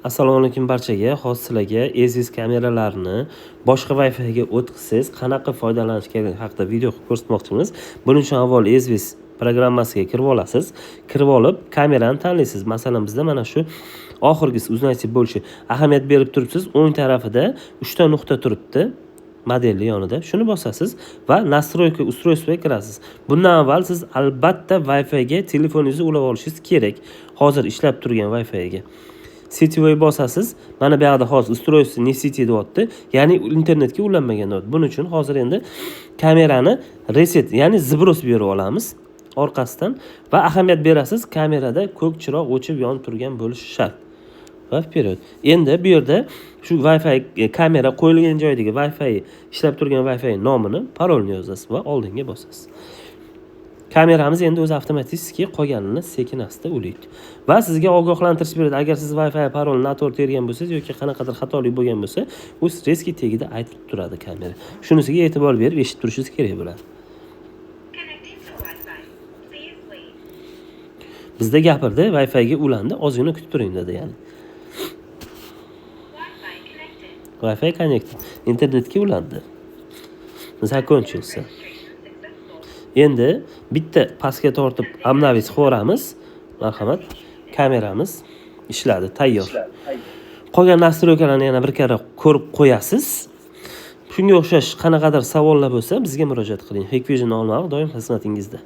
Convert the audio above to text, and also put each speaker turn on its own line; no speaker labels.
Assalomu alaykum barchaga. Hozir sizlarga Aziz kameralarni boshqa Wi-Fi ga o'tkazsangiz qanaqa foydalanish kerak haqida video ko'rsatmoqchimiz. Buning uchun avval Aziz programmasiga kirib olasiz. Kirib olib, kamerani tanlaysiz. Masalan, bizda mana shu oxirgisi uznachi bo'lishi ahamiyat berib turibsiz. O'ng tarafida 3 ta nuqta turibdi. Modelni yonida. Shuni bosasiz va настройка устройствоga kirasiz. Bundan avval siz albatta Wi-Fi ga telefoningizni ulab olishingiz kerak. Hozir ishlab turgan Wi-Fi ga. Setivoy bosasiz. Mana bu yerda hozir устройство не сети deyapti. Ya'ni internetga ulanmagan deyapti. Buning uchun hozir endi kamerani reset, ya'ni zibros berib olamiz orqasidan va ahamiyat berasiz, kamerada ko'k chiroq o'chib yonib turgan bo'lishi shart. Va vперед. Endi bu yerda shu Wi-Fi kamera qo'yilgan joydagi Wi-Fi ishlab turgan Wi-Fi nomini, parolni yozasiz va oldinga bosasiz. Kameramiz endi o'zi avtomatik qolganini sekin-asta ulaydi. Va sizga ogohlantirish beradi. Agar siz Wi-Fi parolni noto'g'ri tergan bo'lsangiz yoki qanaqadir xatolik bo'lgan bo'lsa, u stressga tegida aytib turadi kamera. Shunisiga e'tibor berib eshitib turishingiz kerak bo'ladi. Bizda gapirdi, Wi-Fi ga ulandi, ozgina kutib turing dedi, ya'ni. Wi-Fi connected. Internetga ulandi. Закончился. Endi bitta pastga tortib obnovить qilamiz. Marhamat. Kameramiz ishladi, tayyor. Qolgan настройкаlarni yana bir karra ko'rib qo'yasiz. Shunga o'xshash qanaqadir savollar bo'lsa, bizga murojaat qiling. Hikvision olmoq doim xizmatingizda.